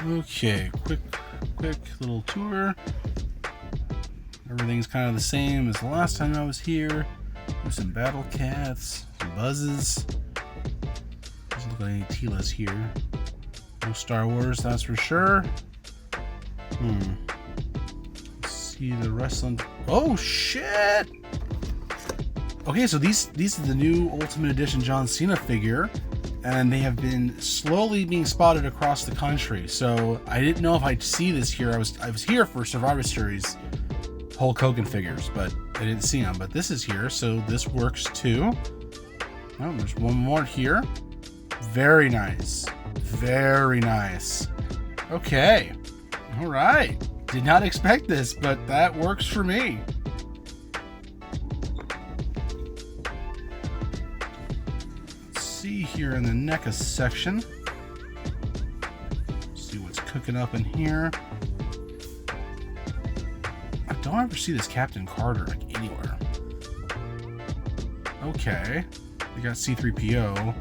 Okay, quick little tour. Everything's kind of the same as the last time I was here. There's some battle cats, some buzzes. Doesn't look like any Tilas here. No Star Wars, that's for sure. Let's see the wrestling. Oh shit! Okay, so these are the new Ultimate Edition John Cena figure, and they have been slowly being spotted across the country. So I didn't know if I'd see this here. I was here for Survivor Series Hulk Hogan figures, but I didn't see them. But this is here, so this works too. Oh, there's one more here. Very nice. Very nice. Okay. All right. Did not expect this, but that works for me. Let's see here in the NECA section. See what's cooking up in here. I don't ever see this Captain Carter like anywhere. Okay. They got C-3PO,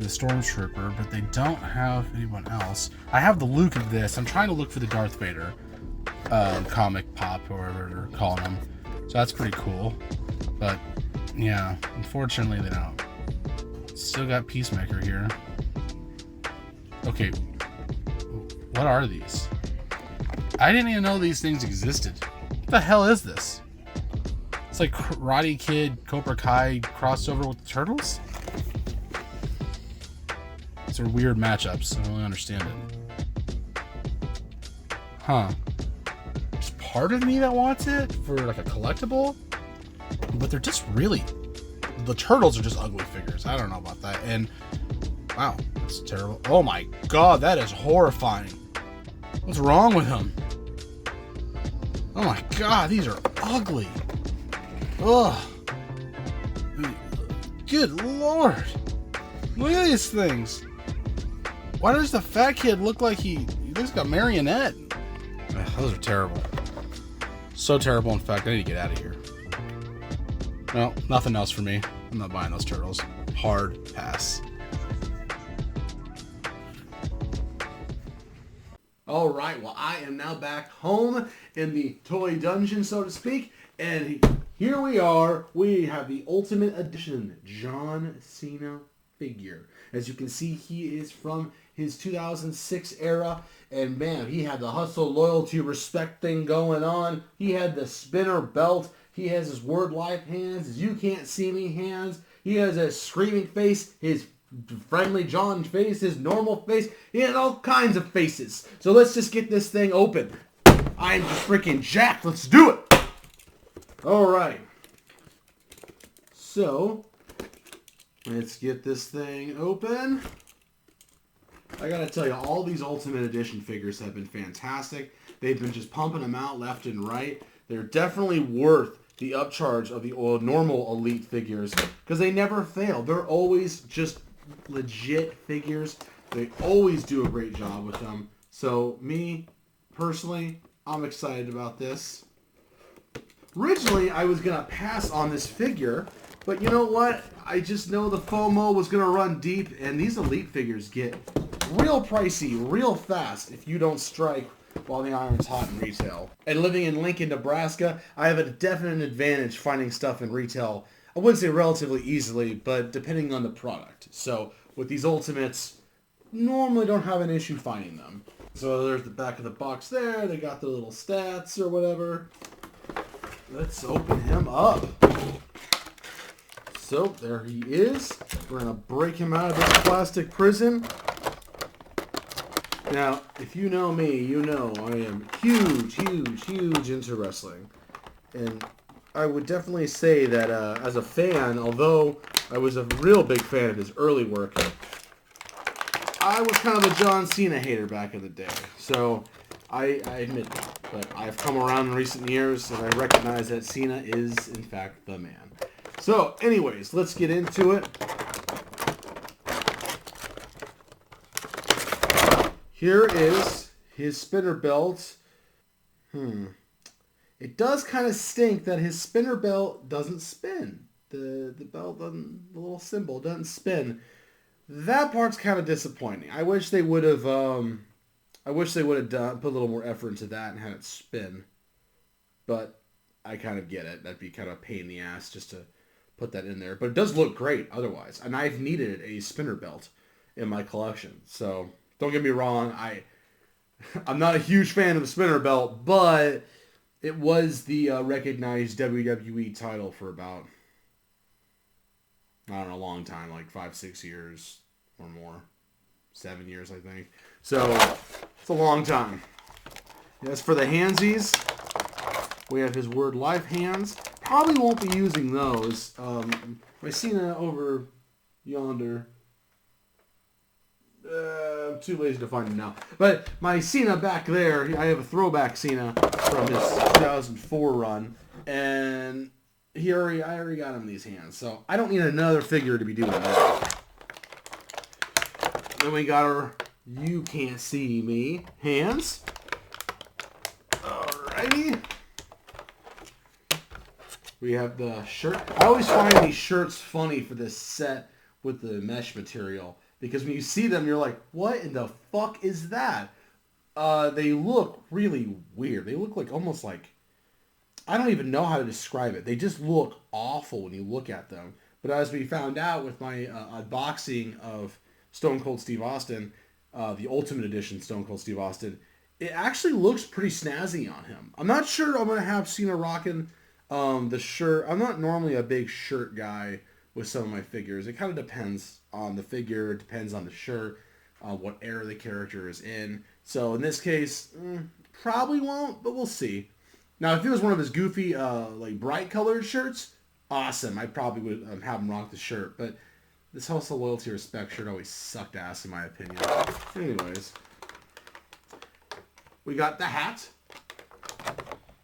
the Stormtrooper, but they don't have anyone else. I have the Luke of this. I'm trying to look for the Darth Vader comic pop, or whatever they're calling them. So that's pretty cool. But yeah, unfortunately they don't. Still got Peacemaker here. Okay, what are these? I didn't even know these things existed. What the hell is this? It's like Karate Kid, Cobra Kai crossover with the Turtles? These are weird matchups. I don't really understand it. Huh. There's part of me that wants it for like a collectible, but they're just really... The Turtles are just ugly figures. I don't know about that. And wow, that's terrible. Oh my god, that is horrifying. What's wrong with them? Oh my god, these are ugly. Ugh. Good lord. Look at these things. Why does the fat kid look like he looks like a marionette? Ugh, those are terrible. So terrible, in fact, I need to get out of here. No, nothing else for me. I'm not buying those turtles. Hard pass. All right, well, I am now back home in the toy dungeon, so to speak, and here we are. We have the Ultimate Edition John Cena figure. As you can see, he is from his 2006 era, and man, he had the hustle, loyalty, respect thing going on. He had the spinner belt. He has his word life hands, his you can't see me hands. He has a screaming face, his friendly John face, his normal face. He has all kinds of faces. So let's just get this thing open. I'm just freaking jacked. Let's do it. All right. So let's get this thing open. I gotta tell you, all these Ultimate Edition figures have been fantastic. They've been just pumping them out left and right. They're definitely worth the upcharge of the normal Elite figures because they never fail. They're always just legit figures. They always do a great job with them. So me, personally, I'm excited about this. Originally, I was going to pass on this figure, but you know what? I just know the FOMO was going to run deep, and these Elite figures get real pricey real fast if you don't strike while the iron's hot in retail. And living in Lincoln, Nebraska, I have a definite advantage finding stuff in retail. I wouldn't say relatively easily, but depending on the product. So with these Ultimates, normally don't have an issue finding them. So there's the back of the box there. They got the little stats or whatever. Let's open him up. So there he is. We're going to break him out of this plastic prison. Now, if you know me, you know I am huge into wrestling. And I would definitely say that as a fan, although I was a real big fan of his early work, I was kind of a John Cena hater back in the day. So I admit that. But I've come around in recent years and I recognize that Cena is, in fact, the man. So, anyways, let's get into it. Here is his spinner belt. It does kind of stink that his spinner belt doesn't spin. The belt doesn't, the little symbol doesn't spin. That part's kind of disappointing. I wish they would have I wish they would have put a little more effort into that and had it spin. But I kind of get it. That'd be kind of a pain in the ass just to put that in there. But it does look great otherwise. And I've needed a spinner belt in my collection. So don't get me wrong. I'm not a huge fan of the spinner belt, but it was the recognized WWE title for about, I don't know, a long time, like 5-6 years or more. 7 years, I think. So it's a long time. As for the handsies, we have his Word Life hands. Probably won't be using those. My Cena over yonder. I'm too lazy to find him now. But my Cena back there, I have a throwback Cena from his 2004 run. And I already got him in these hands. So I don't need another figure to be doing that. Then we got our You Can't See Me hands. Alrighty. We have the shirt. I always find these shirts funny for this set with the mesh material. Because when you see them, you're like, what in the fuck is that? They look really weird. They look like almost like, I don't even know how to describe it. They just look awful when you look at them. But as we found out with my unboxing of Stone Cold Steve Austin, the Ultimate Edition Stone Cold Steve Austin, it actually looks pretty snazzy on him. I'm not sure I'm going to have Cena rocking the shirt. I'm not normally a big shirt guy with some of my figures. It kind of depends on the figure. It depends on the shirt, what era the character is in. So in this case, probably won't, but we'll see. Now, if it was one of his goofy, like bright colored shirts, awesome. I probably would have him rock the shirt, but this House of Loyalty Respect shirt always sucked ass in my opinion. Anyways, we got the hat.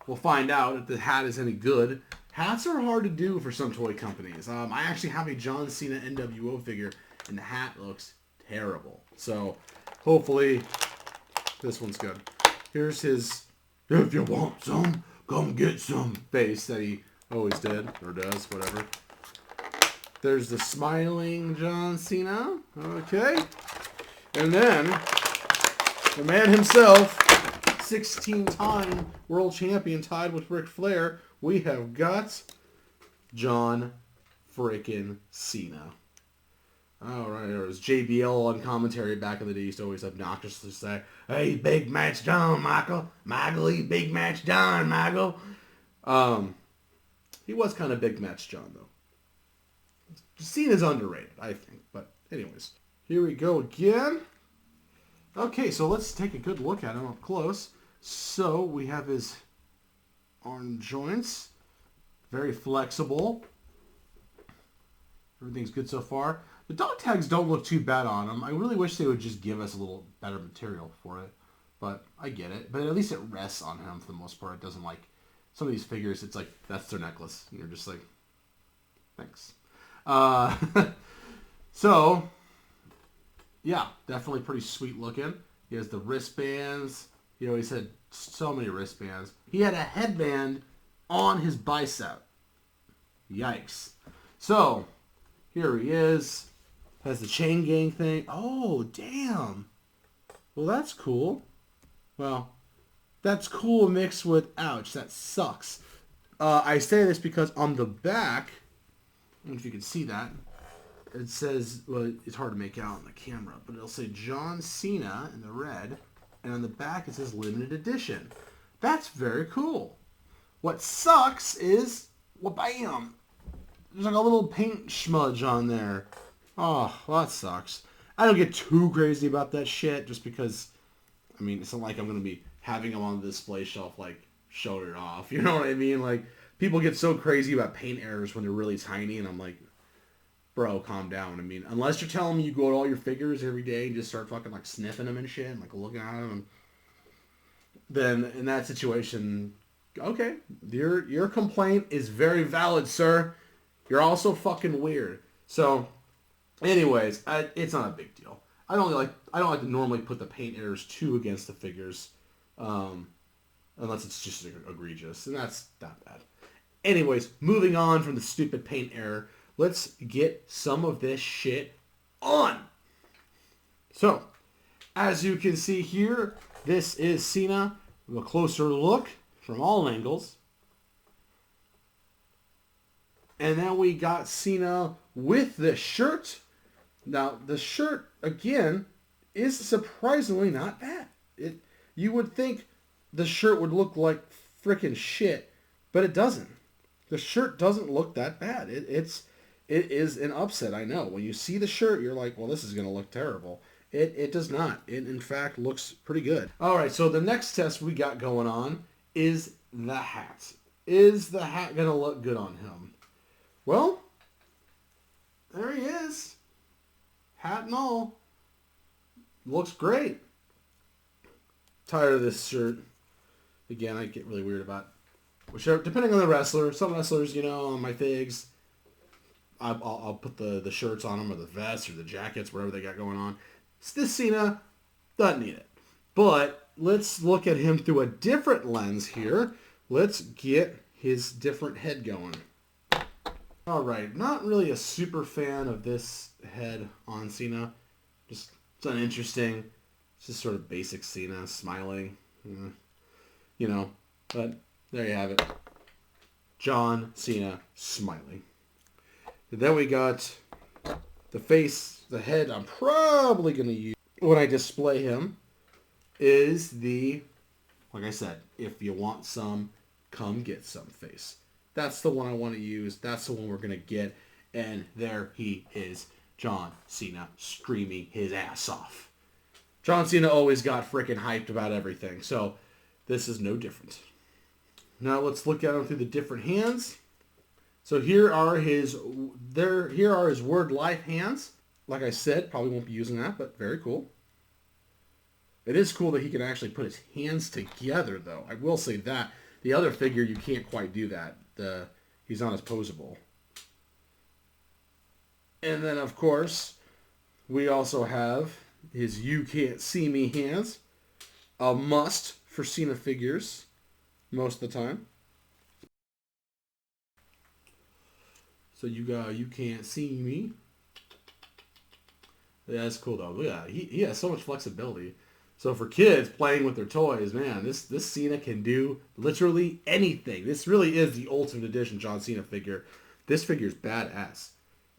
We'll find out if the hat is any good. Hats are hard to do for some toy companies. I actually have a John Cena NWO figure, and the hat looks terrible. So, hopefully, this one's good. Here's his, if you want some, come get some face that he always did, or does, whatever. There's the smiling John Cena. Okay. And then, the man himself, 16-time world champion tied with Ric Flair, we have got John freaking Cena. Alright, there was JBL on commentary back in the day. He used to always obnoxiously say, "Hey, big match done, Michael. Michael, he big match done, Michael." He was kind of big match John, though. Cena's underrated, I think. But anyways, here we go again. Okay, so let's take a good look at him up close. So we have his arm joints. Very flexible. Everything's good so far. The dog tags don't look too bad on him. I really wish they would just give us a little better material for it. But I get it. But at least it rests on him for the most part. It doesn't like some of these figures. It's like, that's their necklace. And you're just like, thanks. So, yeah, definitely pretty sweet looking. He has the wristbands. He always had so many wristbands. He had a headband on his bicep. Yikes. So, here he is. Has the chain gang thing. Oh, damn. Well, that's cool. Well, that's cool mixed with, ouch, that sucks. I say this because on the back, I don't know if you can see that, it says, well, it's hard to make out on the camera, but it'll say John Cena in the red, and on the back it says limited edition. That's very cool. What sucks is, well, bam, there's like a little paint smudge on there. Oh, well, that sucks. I don't get too crazy about that shit, just because, I mean, it's not like I'm going to be having them on the display shelf, like, showing it off. You know what I mean? Like, people get so crazy about paint errors when they're really tiny, and I'm like, bro, calm down. I mean, unless you're telling me you go to all your figures every day and just start fucking, like, sniffing them and shit, and, like, looking at them, then in that situation, okay, your complaint is very valid, sir. You're also fucking weird. So, anyways, it's not a big deal. I don't like to normally put the paint errors too against the figures, unless it's just egregious, and that's not bad. Anyways, moving on from the stupid paint error, let's get some of this shit on. So, as you can see here, this is Cena. A closer look from all angles. And then we got Cena with the shirt. Now, the shirt, again, is surprisingly not bad. You would think the shirt would look like freaking shit, but it doesn't. The shirt doesn't look that bad. It is an upset, I know. When you see the shirt, you're like, well, this is going to look terrible. It does not. It, in fact, looks pretty good. All right, so the next test we got going on is the hat. Is the hat going to look good on him? Well, there he is. Hat and all. Looks great. Tired of this shirt. Again, I get really weird about whichever, depending on the wrestler. Some wrestlers, you know, on my figs, I'll put the shirts on them, or the vests, or the jackets, whatever they got going on. This Cena doesn't need it. But let's look at him through a different lens here. Let's get his different head going. All right, not really a super fan of this head on Cena. Just, it's uninteresting. It's just sort of basic Cena, smiling. You know, but there you have it. John Cena smiling. And then we got the face, the head I'm probably going to use when I display him is the, like I said, if you want some, come get some face. That's the one I want to use. That's the one we're going to get. And there he is, John Cena screaming his ass off. John Cena always got freaking hyped about everything. So this is no different. Now let's look at him through the different hands. So here are his Word Life hands. Like I said, probably won't be using that, but very cool. It is cool that he can actually put his hands together, though. I will say that. The other figure, you can't quite do that. He's not as posable. And then, of course, we also have his You Can't See Me hands. A must for Cena figures most of the time. So you got You Can't See Me. Yeah, that's cool, though. Look at that. He has so much flexibility. So for kids playing with their toys, man, this Cena can do literally anything. This really is the Ultimate Edition John Cena figure. This figure is badass.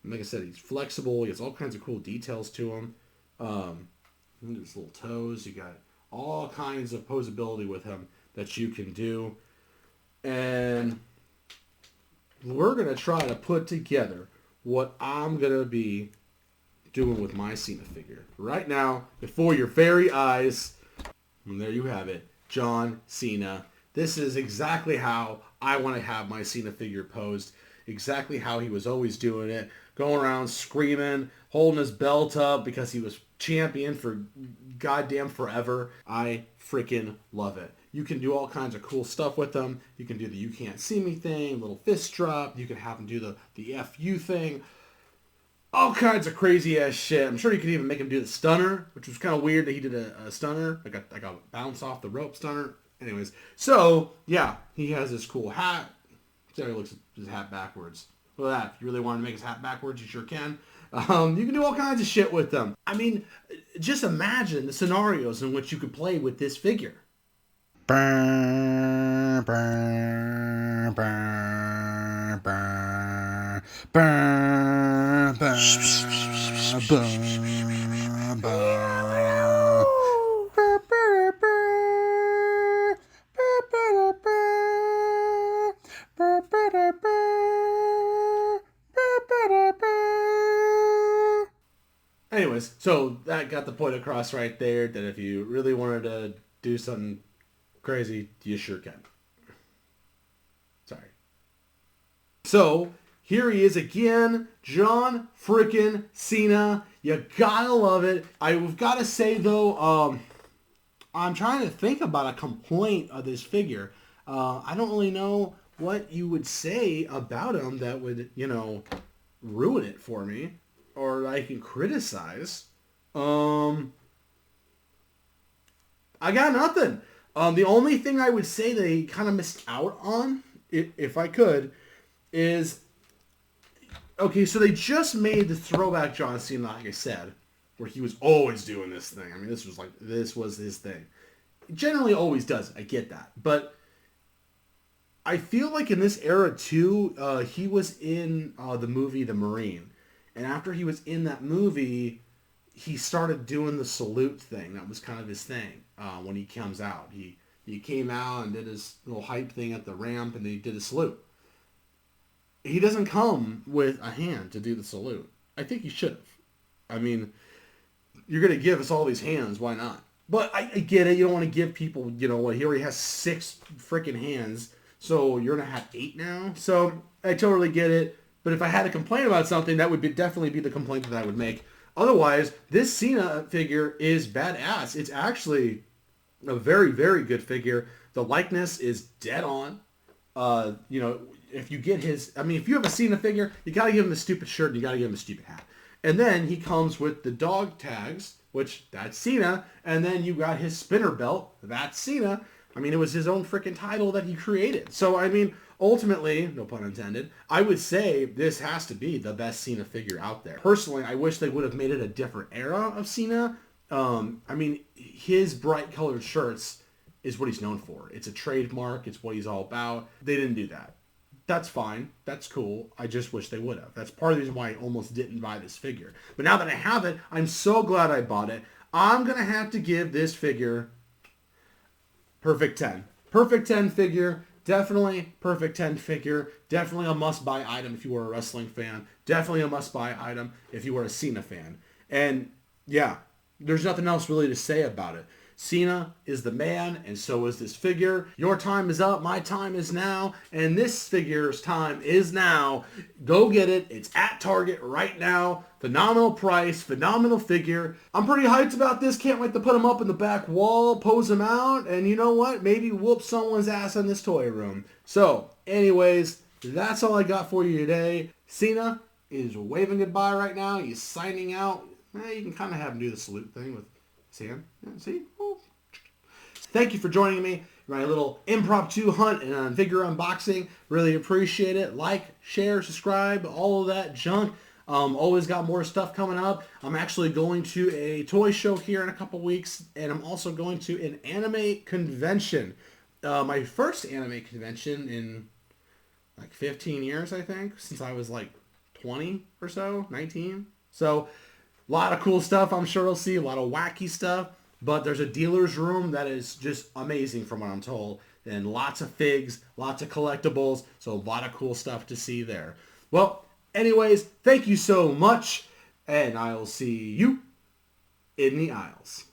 And like I said, he's flexible. He has all kinds of cool details to him. His little toes. You got all kinds of posability with him that you can do. And we're going to try to put together what I'm going to be doing with my Cena figure. Right now, before your very eyes, and there you have it, John Cena. This is exactly how I want to have my Cena figure posed. Exactly how he was always doing it. Going around screaming, holding his belt up because he was champion for goddamn forever. I freaking love it. You can do all kinds of cool stuff with them. You can do the You Can't See Me thing, little fist drop. You can have him do the FU thing. All kinds of crazy ass shit. I'm sure you could even make him do the stunner, which was kind of weird that he did a stunner, like a bounce off the rope stunner. Anyways, so yeah, he has this cool hat. See how he looks at his hat backwards. Look at that. If you really want to make his hat backwards, you sure can. You can do all kinds of shit with them. I mean, just imagine the scenarios in which you could play with this figure. Burr, burr, burr, burr, burr, burr, burr, burr. Anyways, so that got the point across right there that if you really wanted to do something crazy, you sure can. Sorry. So, here he is again, John frickin' Cena. You gotta love it. I've gotta say, though, I'm trying to think about a complaint of this figure. I don't really know what you would say about him that would, ruin it for me. Or I can criticize. I got nothing. The only thing I would say that he kind of missed out on, if I could, is... Okay, so they just made the throwback John Cena, like I said, where he was always doing this thing. I mean, this was his thing. generally always does. I get that. But I feel like in this era too, he was in the movie The Marine. And after he was in that movie, he started doing the salute thing. That was kind of his thing when he comes out. He came out and did his little hype thing at the ramp, and then he did a salute. He doesn't come with a hand to do the salute. I think he should have. I mean, you're going to give us all these hands. Why not? But I get it. You don't want to give people, you know what, he already has 6 freaking hands. So you're going to have 8 now. So I totally get it. But if I had to complain about something, that would definitely be the complaint that I would make. Otherwise, this Cena figure is badass. It's actually a very, very good figure. The likeness is dead on. You know, if you get his... I mean, if you have a Cena figure, you got to give him a stupid shirt and you got to give him a stupid hat. And then he comes with the dog tags, which that's Cena. And then you got his spinner belt. That's Cena. I mean, it was his own freaking title that he created. So, I mean, ultimately, no pun intended, I would say this has to be the best Cena figure out there. Personally, I wish they would have made it a different era of Cena. I mean, his bright colored shirts is what he's known for. It's a trademark. It's what he's all about. They didn't do that. That's fine. That's cool. I just wish they would have. That's part of the reason why I almost didn't buy this figure. But now that I have it, I'm so glad I bought it. I'm going to have to give this figure perfect 10. Perfect 10 figure. Definitely perfect 10 figure. Definitely a must-buy item if you were a wrestling fan. Definitely a must-buy item if you were a Cena fan. And yeah, there's nothing else really to say about it. Cena is the man, and so is this figure. Your time is up. My time is now. And this figure's time is now. Go get it. It's at Target right now. Phenomenal price. Phenomenal figure. I'm pretty hyped about this. Can't wait to put him up in the back wall, pose him out, and you know what? Maybe whoop someone's ass in this toy room. So, anyways, that's all I got for you today. Cena is waving goodbye right now. He's signing out. You can kind of have him do the salute thing with his hand. Yeah, see? Oh. Thank you for joining me. My little impromptu hunt and figure unboxing. Really appreciate it. Like, share, subscribe, all of that junk. Always got more stuff coming up. I'm actually going to a toy show here in a couple weeks, and I'm also going to an anime convention. My first anime convention in like 15 years, I think, since I was like 20 or so, 19. So a lot of cool stuff I'm sure we'll see, a lot of wacky stuff. But there's a dealer's room that is just amazing from what I'm told. And lots of figs, lots of collectibles. So a lot of cool stuff to see there. Well, anyways, thank you so much. And I'll see you in the aisles.